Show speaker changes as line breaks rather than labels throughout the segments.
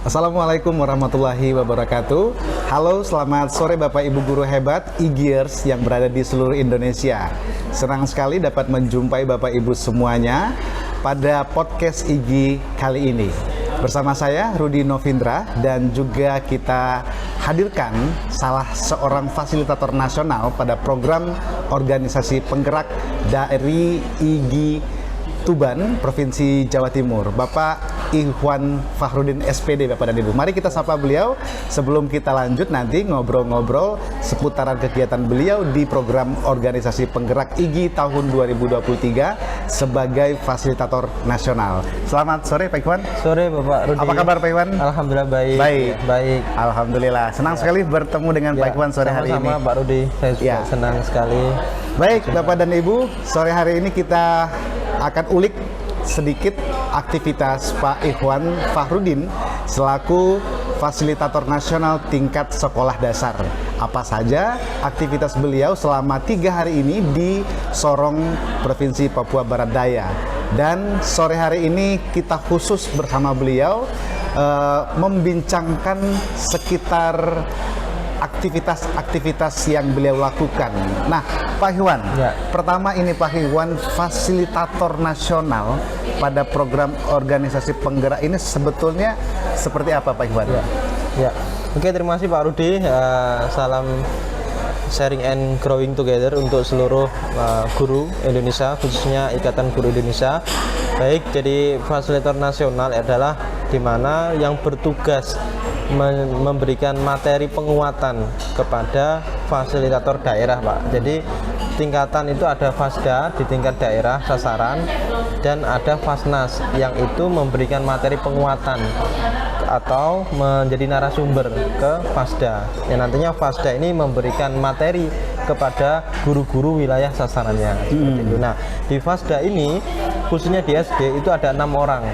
Assalamualaikum warahmatullahi wabarakatuh. Halo, selamat sore Bapak Ibu guru hebat IGIers yang berada di seluruh Indonesia. Senang sekali dapat menjumpai Bapak Ibu semuanya pada podcast IGI kali ini. Bersama saya Rudi Novindra dan juga kita hadirkan salah seorang fasilitator nasional pada program organisasi penggerak dari IGI Tuban, Provinsi Jawa Timur, Bapak Ikhwan Fahrudin SPD, Bapak dan Ibu. Mari kita sapa beliau sebelum kita lanjut nanti ngobrol-ngobrol seputaran kegiatan beliau di program organisasi penggerak IGI tahun 2023 sebagai fasilitator nasional. Selamat sore Pak Ikhwan.
Sore Bapak Rudi.
Apa kabar Pak Ikhwan?
Alhamdulillah baik.
Baik.
Baik.
Alhamdulillah. Senang sekali bertemu dengan Pak Ikhwan sore hari ini.
Sama-sama Pak Rudi. Saya juga senang sekali.
Baik, Bapak dan Ibu, sore hari ini kita akan ulik sedikit aktivitas Pak Ikhwan Fahrudin selaku fasilitator nasional tingkat sekolah dasar. Apa saja aktivitas beliau selama 3 hari ini di Sorong, Provinsi Papua Barat Daya. Dan sore hari ini kita khusus bersama beliau membincangkan sekitar aktivitas-aktivitas yang beliau lakukan. Nah, Pak Ikhwan, pertama ini Pak Ikhwan fasilitator nasional pada program organisasi penggerak ini sebetulnya seperti apa Pak Ikhwan?
Oke, terima kasih Pak Rudi. Salam sharing and growing together untuk seluruh guru Indonesia, khususnya Ikatan Guru Indonesia. Baik, jadi fasilitator nasional adalah di mana yang bertugas memberikan materi penguatan kepada fasilitator daerah, Pak. Jadi tingkatan itu ada Fasda di tingkat daerah sasaran dan ada Fasnas yang itu memberikan materi penguatan atau menjadi narasumber ke Fasda. Yang nantinya Fasda ini memberikan materi kepada guru-guru wilayah sasarannya. Nah, di Fasda ini khususnya di SD itu ada 6 orang.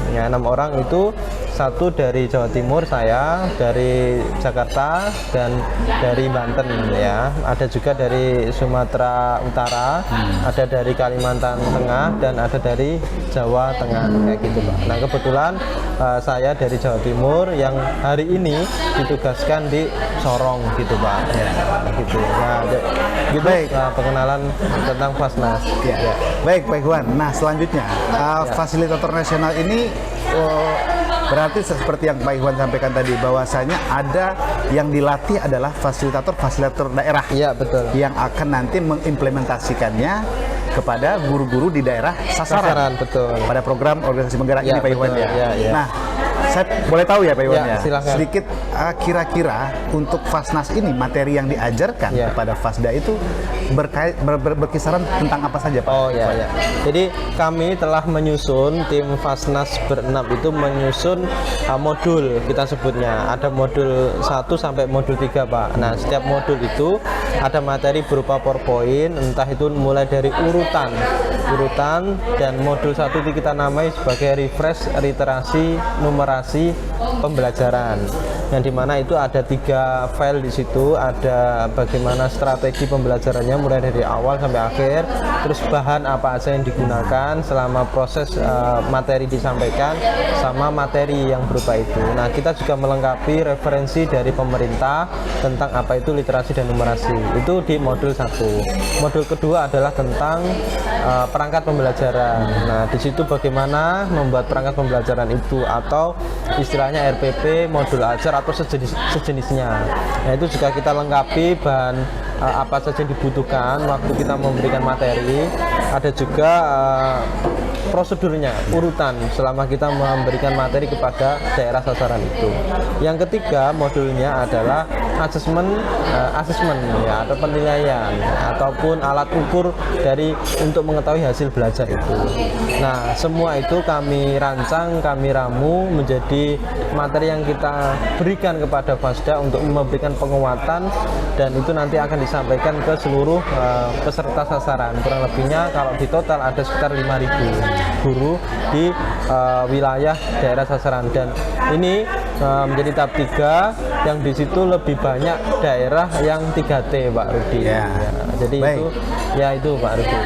Ya, 6 orang itu satu dari Jawa Timur, saya dari Jakarta dan dari Banten ya. Ada juga dari Sumatera Utara, ada dari Kalimantan Tengah dan ada dari Jawa Tengah kayak gitu, Pak. Nah, kebetulan saya dari Jawa Timur yang hari ini ditugaskan di Sorong gitu, Pak. Ya, gitu. Nah, gitu. Baik, perkenalan tentang Fasnas.
Ya. Baik, Pak Ikhwan. Nah, selanjutnya fasilitator nasional ini berarti seperti yang Pak Ikhwan sampaikan tadi, bahwasanya ada yang dilatih adalah fasilitator daerah.
Iya, betul.
Yang akan nanti mengimplementasikannya kepada guru-guru di daerah sasaran.
Betul.
Pada program organisasi penggerak ini Pak Ikhwan ya.
Nah,
saya boleh tahu ya Pak Ikhwan ya?
Silakan.
Sedikit kira-kira untuk Fasnas ini materi yang diajarkan kepada Fasda itu berkisaran tentang apa saja Pak?
Oh ya. Jadi kami telah menyusun, tim Fasnas berenam itu menyusun modul, kita sebutnya ada modul 1 sampai modul 3 Pak. Nah, setiap modul itu ada materi berupa PowerPoint, entah itu mulai dari urutan dan modul 1 itu kita namai sebagai refresh literasi numerasi pembelajaran, yang dimana itu ada 3 file di situ. Ada bagaimana strategi pembelajarannya mulai dari awal sampai akhir, terus bahan apa aja yang digunakan selama proses materi disampaikan, sama materi yang berupa itu. Nah, kita juga melengkapi referensi dari pemerintah tentang apa itu literasi dan numerasi. Itu di modul 1. Modul kedua adalah tentang perangkat pembelajaran. Nah, di situ bagaimana membuat perangkat pembelajaran itu, atau istilahnya RPP, modul ajar atau sejenisnya. Nah, itu juga kita lengkapi bahan apa saja yang dibutuhkan waktu kita memberikan materi. Ada juga prosedurnya, urutan selama kita memberikan materi kepada daerah sasaran itu. Yang ketiga modulnya adalah asesmen ya, atau penilaian ataupun alat ukur dari untuk mengetahui hasil belajar itu. Nah, semua itu kami rancang, kami ramu menjadi materi yang kita berikan kepada Fasda untuk memberikan penguatan, dan itu nanti akan disampaikan ke seluruh peserta sasaran. Kurang lebihnya kalau di total ada sekitar 5.000 guru di wilayah daerah sasaran, dan ini menjadi tahap 3 yang di situ lebih banyak daerah yang 3T Pak Rudi. Jadi itu Pak Rudi.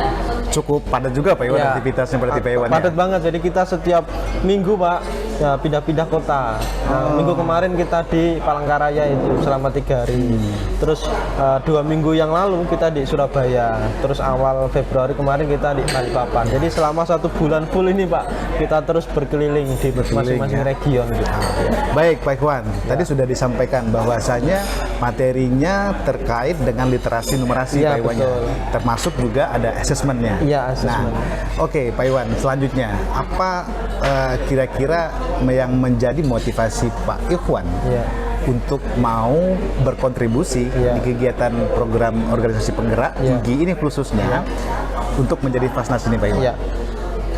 Cukup padat juga Pak Iwan aktivitasnya berarti Pak Iwan.
Padat banget. Jadi kita setiap minggu Pak ya pindah-pindah kota. Minggu kemarin kita di Palangkaraya itu selama 3 hari. Terus 2 minggu yang lalu kita di Surabaya. Terus awal Februari kemarin kita di Balikpapan. Jadi selama 1 bulan full ini Pak, kita terus berkeliling di masing-masing region. Gitu.
Baik Pak Ikhwan, tadi sudah disampaikan bahwasanya materinya terkait dengan literasi numerasi
Ya,
Pak Iwan,
betul.
termasuk juga ada asesmennya.
Iya, asesmen.
Nah, oke Pak Iwan, selanjutnya apa kira-kira yang menjadi motivasi Pak Ikhwan
Ya.
untuk mau berkontribusi
Ya.
di kegiatan program organisasi penggerak
Ya.
IGI ini khususnya untuk menjadi Fasnas ini Pak Iwan?
Ya.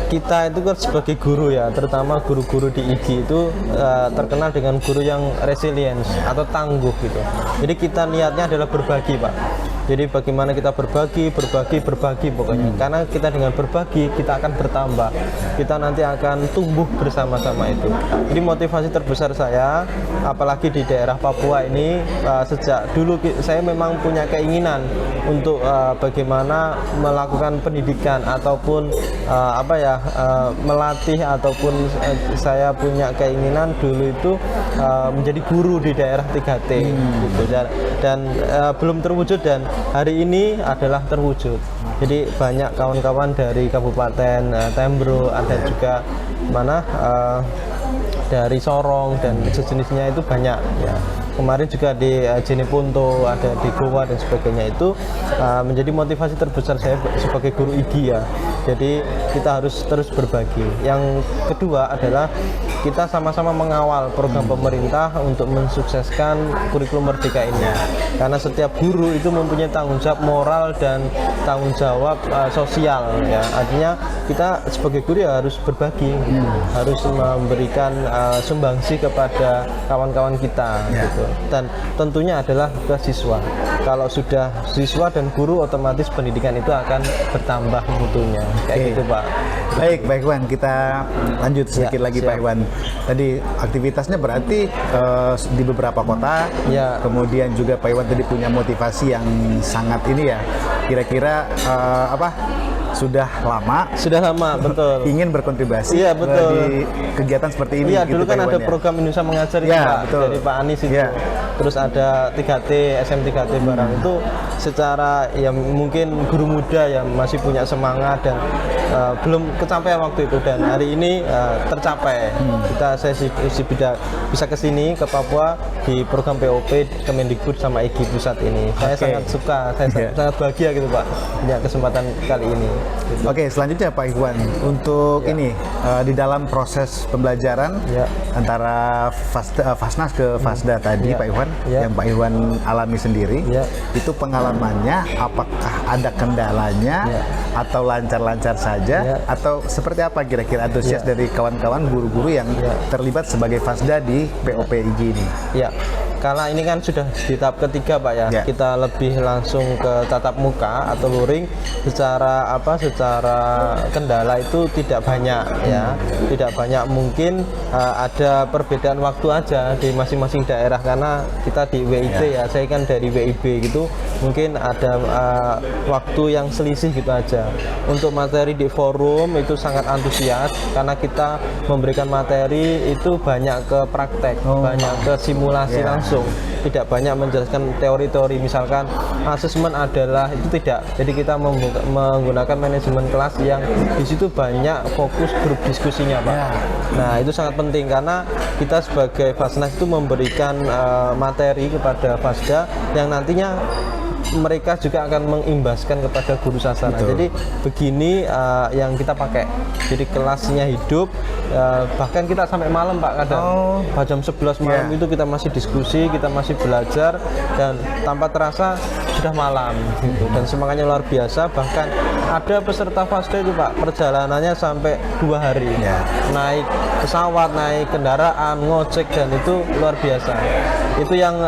Kita itu kan sebagai guru ya, terutama guru-guru di IGI itu terkenal dengan guru yang resilience atau tangguh gitu. Jadi kita niatnya adalah berbagi Pak. Jadi bagaimana kita berbagi pokoknya. Karena kita dengan berbagi kita akan bertambah. Kita nanti akan tumbuh bersama-sama itu. Jadi motivasi terbesar saya, apalagi di daerah Papua ini, sejak dulu saya memang punya keinginan untuk bagaimana melakukan pendidikan ataupun melatih ataupun saya punya keinginan dulu itu menjadi guru di daerah 3T gitu. Dan belum terwujud dan hari ini adalah terwujud. Jadi banyak kawan-kawan dari Kabupaten Tembro, ada juga dari Sorong dan sejenisnya itu banyak ya. Kemarin juga di Jeneponto, ada di Goa dan sebagainya itu menjadi motivasi terbesar saya sebagai guru IGI ya. Jadi kita harus terus berbagi. Yang kedua adalah kita sama-sama mengawal program pemerintah untuk mensukseskan kurikulum Merdeka ini. Karena setiap guru itu mempunyai tanggung jawab moral dan tanggung jawab sosial ya. Artinya kita sebagai guru ya harus berbagi, harus memberikan sumbangsi kepada kawan-kawan kita gitu. Dan tentunya adalah ke siswa. Kalau sudah siswa dan guru otomatis pendidikan itu akan bertambah mutunya. Kayak gitu Pak.
Baik, Pak Iwan, kita lanjut sedikit lagi
siap.
Pak Iwan. Tadi aktivitasnya berarti di beberapa kota.
Ya.
Kemudian juga Pak Iwan tadi punya motivasi yang sangat ini ya. Kira-kira sudah lama
Betul.
ingin berkontribusi
Iya, betul.
di kegiatan seperti ini.
Iya,
gitu,
dulu kan
Pak
ada
Iwan, ya?
program Indonesia Mengajar itu
Ya,
Pak,
betul.
dari Pak Anies itu.
Ya.
Terus ada 3T, SM3T barang itu secara ya mungkin guru muda yang masih punya semangat dan belum kecapean waktu itu dan hari ini tercapai. Saya bisa ke sini ke Papua di program POP Kemendikbud sama IGI Pusat ini. Saya sangat suka, saya sangat bahagia gitu Pak punya kesempatan kali ini. Gitu.
Oke, selanjutnya Pak Iwan, untuk ini di dalam proses pembelajaran antara Fasnas ke Fasda tadi Pak Iwan, yang Pak Iwan alami sendiri, itu pengalamannya apakah ada kendalanya atau lancar-lancar saja atau seperti apa kira-kira antusias dari kawan-kawan guru-guru yang terlibat sebagai Fasda di POP IGI ini?
Ya. Karena ini kan sudah di tahap ketiga Pak ya, kita lebih langsung ke tatap muka atau luring. Secara kendala itu tidak banyak ya, tidak banyak. Mungkin ada perbedaan waktu aja di masing-masing daerah karena kita di WIB ya, saya kan dari WIB gitu, mungkin ada waktu yang selisih gitu aja. Untuk materi di forum itu sangat antusias karena kita memberikan materi itu banyak ke praktek, banyak ke simulasi langsung. Tidak banyak menjelaskan teori-teori, misalkan asesmen adalah itu tidak. Jadi kita menggunakan manajemen kelas yang di situ banyak fokus grup diskusinya Pak. Nah itu sangat penting karena kita sebagai Fasnas itu memberikan materi kepada Fasda yang nantinya mereka juga akan mengimbaskan kepada guru sasana. Jadi begini yang kita pakai. Jadi kelasnya hidup, bahkan kita sampai malam Pak kadang. Jam 11 malam itu kita masih diskusi, kita masih belajar dan tanpa terasa sudah malam gitu. Dan semangatnya luar biasa. Bahkan ada peserta Fasda itu Pak, perjalanannya sampai 2 hari. Naik pesawat, naik kendaraan, ngojek dan itu luar biasa. Itu yang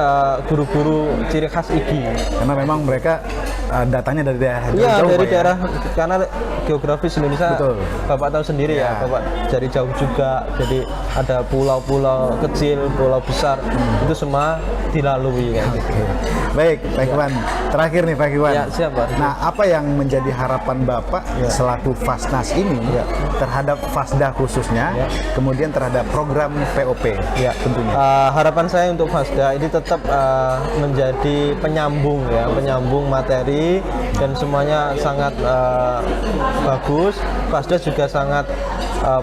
guru-guru ciri khas IGI.
Karena memang mereka datanya dari daerah
Iya,
jauh-jauh,
dari
Pak, ya?
daerah karena geografis Indonesia.
Betul.
Bapak tahu sendiri
Iya.
ya, Bapak dari jauh juga. Jadi ada pulau-pulau kecil, pulau besar, itu semua dilalui kayak gitu.
Oke. Baik, Pak Iwan. Terakhir nih Pak Iwan.
Ya, siap, Pak.
Nah, apa yang menjadi harapan Bapak selaku Fasnas ini terhadap Fasda khususnya, kemudian terhadap program POP?
Ya,
tentunya.
Harapan saya untuk Fasda ini tetap menjadi penyambung ya, penyambung materi dan semuanya sangat bagus. Fasda juga sangat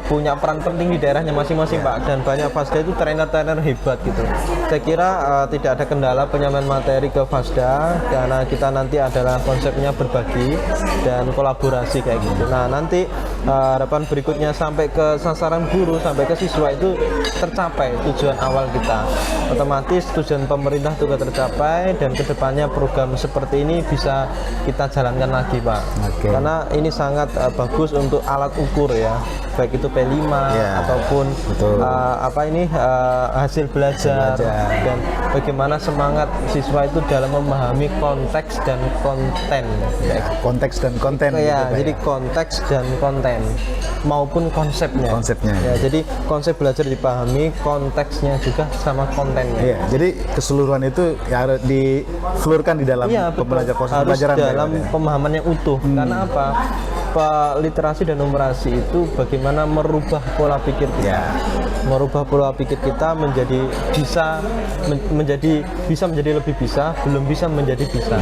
punya peran penting di daerahnya masing-masing, Pak, dan banyak Fasda itu trainer-trainer hebat gitu. Saya kira tidak ada kendala penyampaian materi ke Fasda karena kita nanti adalah konsepnya berbagi dan kolaborasi kayak gitu. Nah, nanti harapan berikutnya sampai ke sasaran guru, sampai ke siswa itu tercapai tujuan awal kita. Otomatis tujuan pemerintah juga tercapai dan kedepannya program seperti ini bisa kita jalankan lagi, Pak.
Oke.
Karena ini sangat bagus untuk alat ukur ya, baik itu P5 ataupun hasil belajar dan bagaimana semangat siswa itu dalam memahami konteks dan konten.
Konteks dan konten.
Ya,
gitu, Pak,
jadi
ya?
konteks dan konten maupun konsepnya.
Konsepnya.
Ya, jadi konsep belajar dipahami, konteksnya juga sama kontennya.
Iya, jadi keseluruhan itu ya harus diflurkan di dalam
Betul.
proses
Harus
pembelajaran.
dalam
Pak, ya?
pemahaman yang utuh. Karena apa? Literasi dan numerasi itu bagaimana merubah pola pikir kita, merubah pola pikir kita menjadi menjadi lebih bisa, belum bisa menjadi bisa.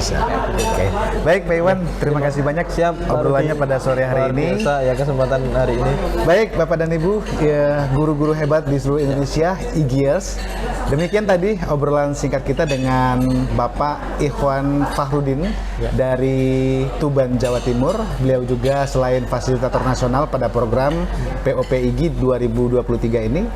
Oke. Baik, Pak Iwan, terima kasih banyak
Siap,
obrolannya pada sore hari
luar
ini.
biasa ya kesempatan hari ini.
Baik, Bapak dan Ibu, ya, guru-guru hebat di seluruh Indonesia, IGIERS. Demikian tadi obrolan singkat kita dengan Bapak Ikhwan Fahrudin dari Tuban, Jawa Timur. Beliau juga selain fasilitator nasional pada program POP IGI 2023 ini,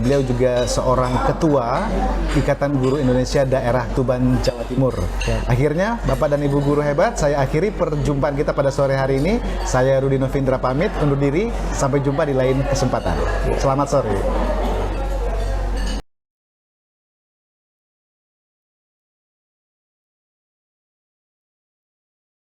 beliau juga seorang ketua Ikatan Guru Indonesia Daerah Tuban, Jawa Timur. Akhirnya, Bapak dan Ibu guru hebat, saya akhiri perjumpaan kita pada sore hari ini. Saya Rudi Novindra pamit undur diri, sampai jumpa di lain kesempatan. Selamat sore.